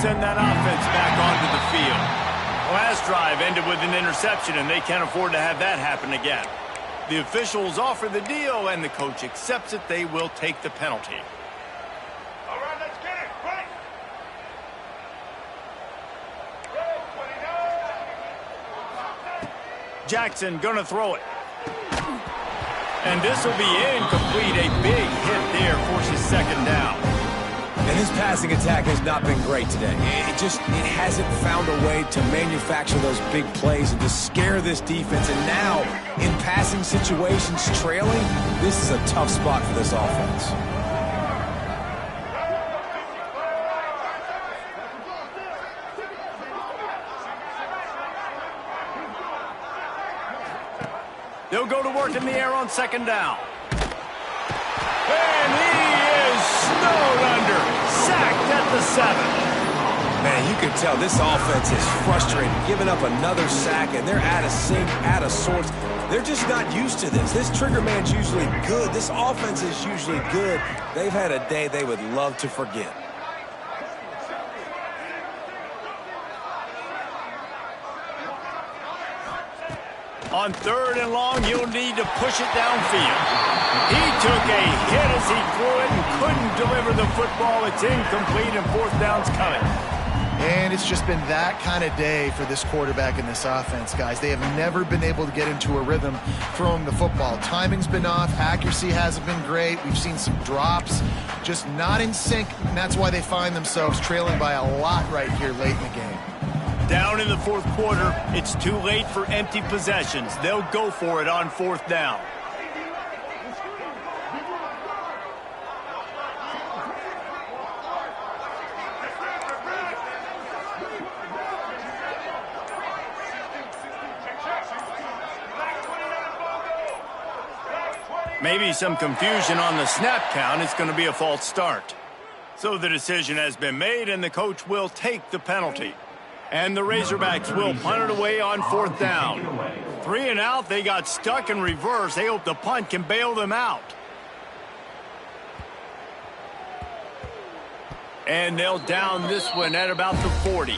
Send that offense back onto the field. Last drive ended with an interception, and they can't afford to have that happen again. The officials offer the deal, and the coach accepts it. They will take the penalty. All right, let's get it. Right. Jackson gonna throw it. And this will be incomplete. A big hit there forces 2nd down. And his passing attack has not been great today. It hasn't found a way to manufacture those big plays and to scare this defense. And now, in passing situations, trailing, this is a tough spot for this offense. They'll go to work in the air on 2nd down. And he is snowed under, sacked at the 7. Man, you can tell this offense is frustrated, giving up another sack, and they're out of sync, out of sorts. They're just not used to this. This trigger man's usually good. This offense is usually good. They've had a day they would love to forget. On 3rd and long, you'll need to push it downfield. He took a hit as he threw it and couldn't deliver the football. It's incomplete, and 4th down's coming. And it's just been that kind of day for this quarterback in this offense, guys. They have never been able to get into a rhythm throwing the football. Timing's been off. Accuracy hasn't been great. We've seen some drops, just not in sync, and that's why they find themselves trailing by a lot right here late in the game. Down in the 4th quarter, it's too late for empty possessions. They'll go for it on 4th down. Maybe some confusion on the snap count. It's going to be a false start. So the decision has been made, and the coach will take the penalty. And the Razorbacks will punt it away on 4th down. 3 and out. They got stuck in reverse. They hope the punt can bail them out. And they'll down this one at about the 40.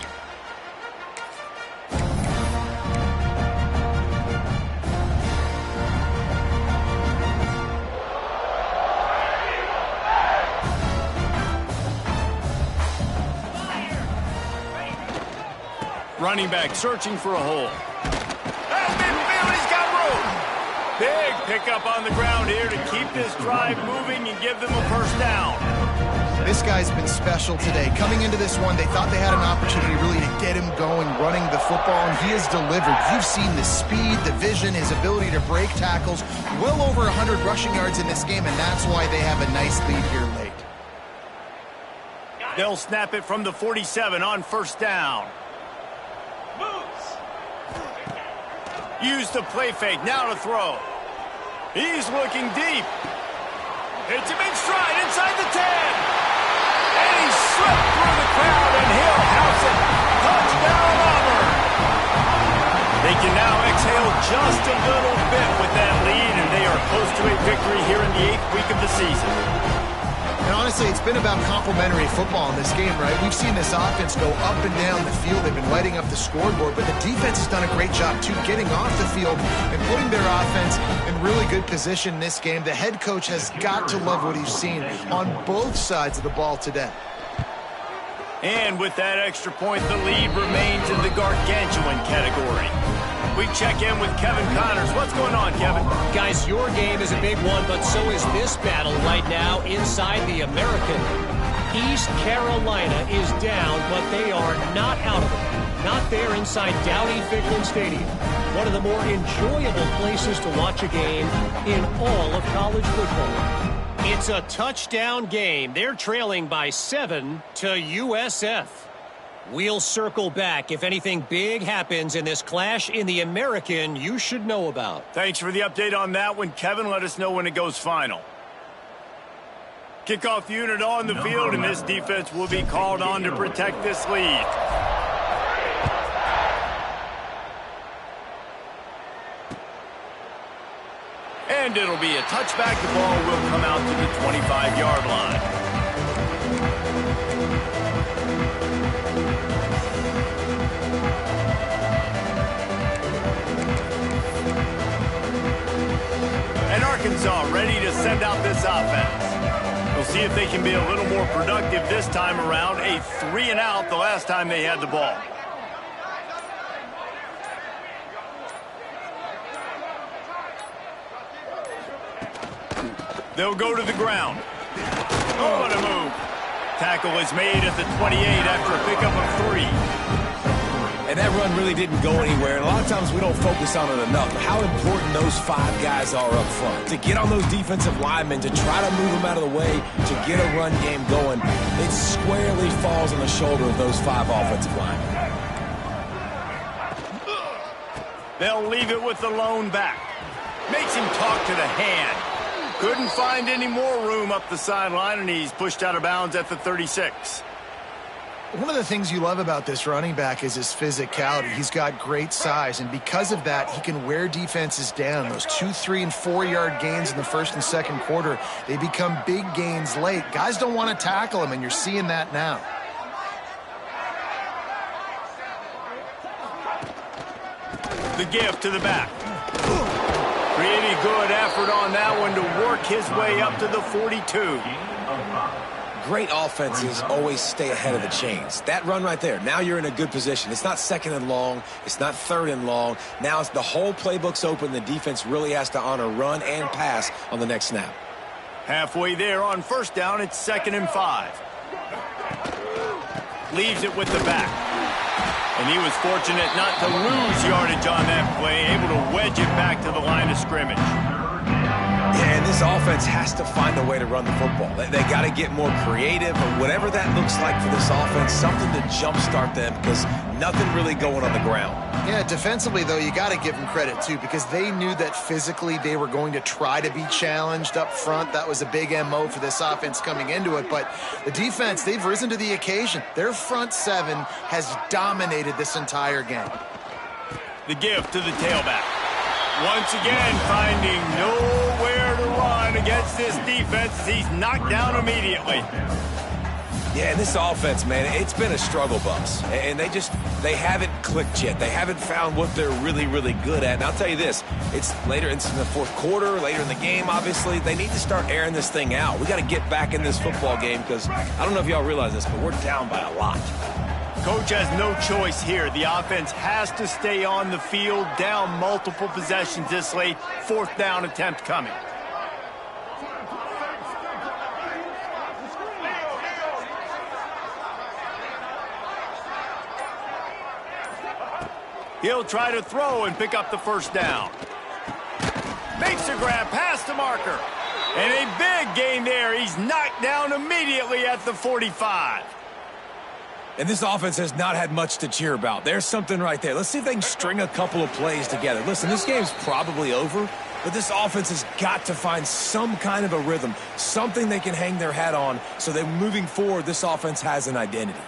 Running back searching for a hole. Midfield, he's got room. Big pickup on the ground here to keep this drive moving and give them a first down. This guy's been special today. Coming into this one, they thought they had an opportunity really to get him going, running the football, and he has delivered. You've seen the speed, the vision, his ability to break tackles. Well over 100 rushing yards in this game, and that's why they have a nice lead here late. They'll snap it from the 47 on first down. Use the play fake, now to throw. He's looking deep. Hits him in stride inside the 10. And he slipped through the crowd, and he'll house it. Touchdown, Auburn. They can now exhale just a little bit with that lead, and they are close to a victory here in the 8th week of the season. And honestly, it's been about complementary football in this game, right? We've seen this offense go up and down the field. They've been lighting up the scoreboard, but the defense has done a great job, too, getting off the field and putting their offense in really good position in this game. The head coach has got to love what he's seen on both sides of the ball today. And with that extra point, the lead remains in the gargantuan category. We check in with Kevin Connors. What's going on, Kevin? Guys, your game is a big one, but so is this battle right now inside the American. East Carolina is down, but they are not out of it. Not there inside Dowdy-Ficklin Stadium. One of the more enjoyable places to watch a game in all of college football. It's a touchdown game. They're trailing by 7 to USF. We'll circle back if anything big happens in this clash in the American you should know about. Thanks for the update on that one, Kevin. Let us know when it goes final. Kickoff unit on the field, and this defense will be called on to protect this lead. And it'll be a touchback. The ball will come out to the 25-yard line. And Arkansas ready to send out this offense. We'll see if they can be a little more productive this time around. A 3 and out the last time they had the ball. They'll go to the ground. Oh, what a move. Tackle is made at the 28 after a pickup of 3. And that run really didn't go anywhere. And a lot of times we don't focus on it enough. How important those 5 guys are up front. To get on those defensive linemen, to try to move them out of the way, to get a run game going, it squarely falls on the shoulder of those 5 offensive linemen. They'll leave it with the lone back. Makes him talk to the hand. Couldn't find any more room up the sideline, and he's pushed out of bounds at the 36. One of the things you love about this running back is his physicality. He's got great size, and because of that, he can wear defenses down. Those 2, 3, and 4-yard gains in the first and second quarter, they become big gains late. Guys don't want to tackle him, and you're seeing that now. The gift to the back. Pretty good effort on that one to work his way up to the 42. Great offenses always stay ahead of the chains. That run right there, now you're in a good position. It's not 2nd and long. It's not 3rd and long. Now it's the whole playbook's open. The defense really has to honor run and pass on the next snap. Halfway there on first down, it's 2nd and 5. Leaves it with the back. And he was fortunate not to lose yardage on that play, able to wedge it back to the line of scrimmage. Yeah, and this offense has to find a way to run the football. They got to get more creative, or whatever that looks like for this offense, something to jumpstart them, because nothing really going on the ground. Yeah, defensively, though, you got to give them credit, too, because they knew that physically they were going to try to be challenged up front. That was a big MO for this offense coming into it. But the defense, they've risen to the occasion. Their front 7 has dominated this entire game. The give to the tailback. Once again, finding nowhere to run against this defense. He's knocked down immediately. Yeah, and this offense, man, it's been a struggle bus. And they haven't clicked yet. They haven't found what they're really, really good at. And I'll tell you this, it's later in the fourth quarter, later in the game, obviously. They need to start airing this thing out. We got to get back in this football game because I don't know if y'all realize this, but we're down by a lot. Coach has no choice here. The offense has to stay on the field, down multiple possessions this late. Fourth down attempt coming. He'll try to throw and pick up the first down. Makes a grab past the marker. And a big gain there. He's knocked down immediately at the 45. And this offense has not had much to cheer about. There's something right there. Let's see if they can string a couple of plays together. Listen, this game's probably over, but this offense has got to find some kind of a rhythm, something they can hang their hat on so that moving forward, this offense has an identity.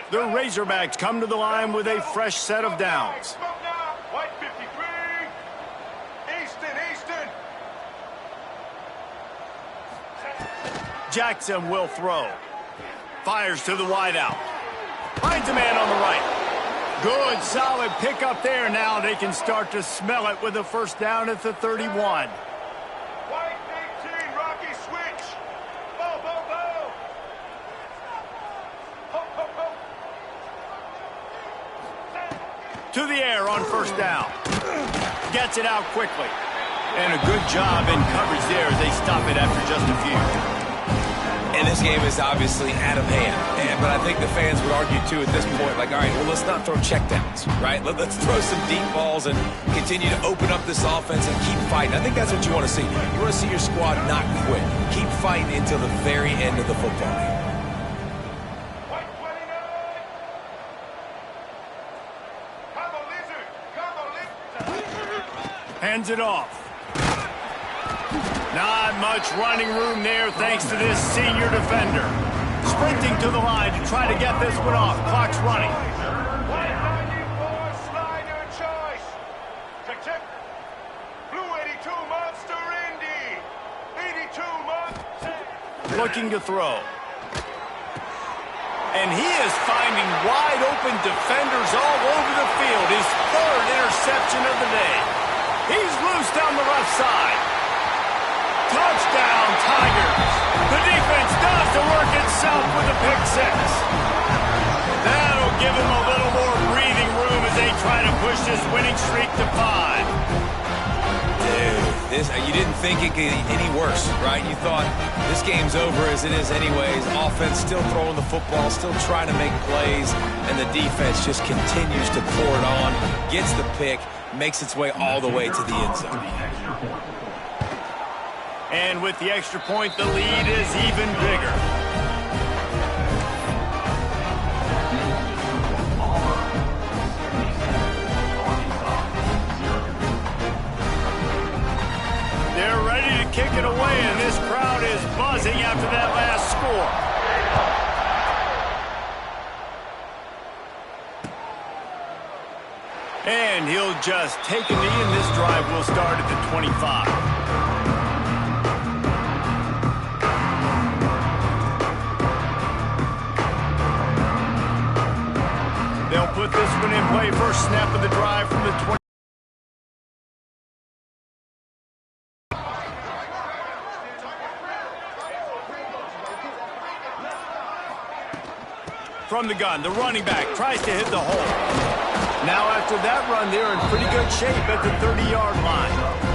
The Razorbacks come to the line with a fresh set of downs. White 53. Easton. Jackson will throw. Fires to the wideout. Finds a man on the right. Good, solid pickup there. Now they can start to smell it with a first down at the 31. White 18. Rocky switch. Bo. Ho. To the air on first down. Gets it out quickly. And a good job in coverage there as they stop it after just a few. And this game is obviously out of hand. But I think the fans would argue, too, at this point, like, all right, well, let's not throw checkdowns, right? Let's throw some deep balls and continue to open up this offense and keep fighting. I think that's what you want to see. You want to see your squad not quit. Keep fighting until the very end of the football game. White 29. Hands it off. Not much running room there thanks to this senior defender. Sprinting to the line to try to get this one off. Clock's running. 194, slide your choice. Check. Blue 82, Monster Indy. 82, Monster. Looking to throw. And he is finding wide open defenders all over the field. His third interception of the day. He's loose down the left side. Touchdown, Tigers. The defense does the work itself with a pick six. That'll give him a little more breathing room as they try to push this winning streak to 5. Dude, you didn't think it could get any worse, right? You thought this game's over as it is anyways. Offense still throwing the football, still trying to make plays, and the defense just continues to pour it on, gets the pick, makes its way all the way to the end zone. And with the extra point, the lead is even bigger. They're ready to kick it away, and this crowd is buzzing after that last score. And he'll just take a knee, and this drive will start at the 25. They'll put this one in play. First snap of the drive from the 20. From the gun, the running back tries to hit the hole. Now after that run, they're in pretty good shape at the 30-yard line.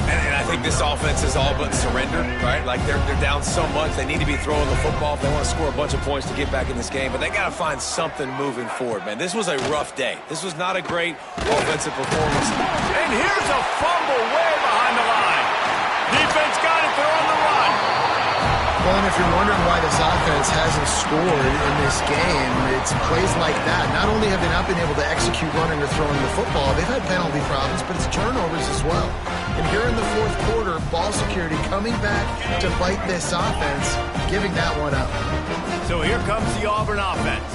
And I think this offense is all but surrendered, right? Like they're down so much, they need to be throwing the football if they want to score a bunch of points to get back in this game. But they got to find something moving forward, man. This was a rough day. This was not a great offensive performance. And here's a fumble way behind the line. Defense got it. They're on the run. Well, and if you're wondering why this offense hasn't scored in this game, it's plays like that. Not only have they not been able to execute running or throwing the football, they've had penalty problems, but it's turnovers as well. And here in the fourth quarter, ball security coming back to bite this offense, giving that one up. So here comes the Auburn offense.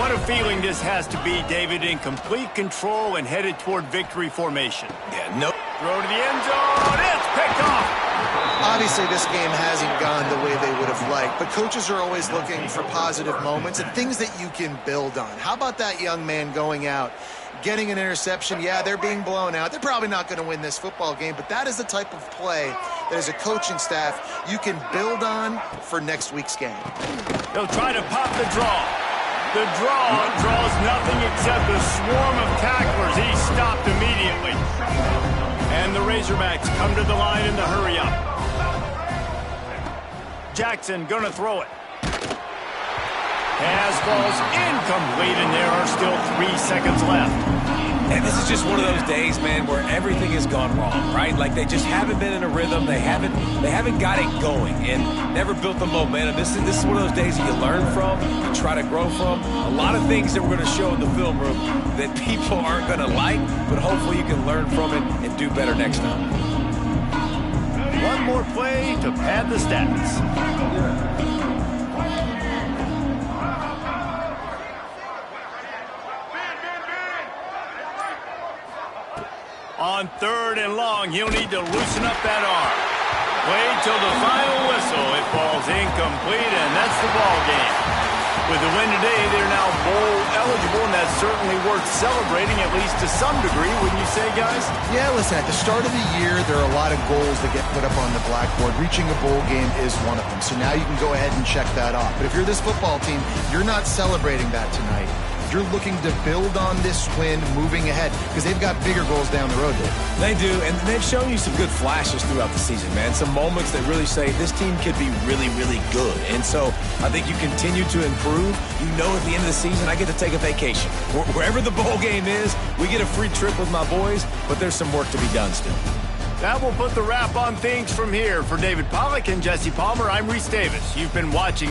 What a feeling this has to be, David, in complete control and headed toward victory formation. Yeah, no. Throw to the end zone. It's picked off. Obviously, this game hasn't gone the way they would have liked, but coaches are always looking for positive moments and things that you can build on. How about that young man going out, getting an interception? Yeah, they're being blown out. They're probably not going to win this football game, but that is the type of play that as a coaching staff you can build on for next week's game. They'll try to pop the draw. The draw draws nothing except a swarm of tacklers. He's stopped immediately. And the Razorbacks come to the line in the hurry-up. Jackson gonna throw it. Pass falls incomplete, and there are still 3 seconds left. And this is just one of those days, man, where everything has gone wrong, right? Like they just haven't been in a rhythm. They haven't got it going and never built the momentum. This is one of those days that you learn from, you try to grow from. A lot of things that we're going to show in the film room that people aren't going to like, but hopefully you can learn from it and do better next time. One more play to pad the stats. On 3rd and long, he'll need to loosen up that arm. Wait till the final whistle. It falls incomplete, and that's the ball game. With the win today, they're now bowl eligible, and that's certainly worth celebrating, at least to some degree, wouldn't you say, guys? Yeah, listen, at the start of the year, there are a lot of goals that get put up on the blackboard. Reaching a bowl game is one of them. So now you can go ahead and check that off. But if you're this football team, you're not celebrating that tonight. You're looking to build on this win moving ahead because they've got bigger goals down the road, Dave. They do, and they've shown you some good flashes throughout the season, man. Some moments that really say this team could be really, really good. And so I think you continue to improve. You know at the end of the season, I get to take a vacation. Wherever the bowl game is, we get a free trip with my boys, but there's some work to be done still. That will put the wrap on things from here. For David Pollack and Jesse Palmer, I'm Reese Davis. You've been watching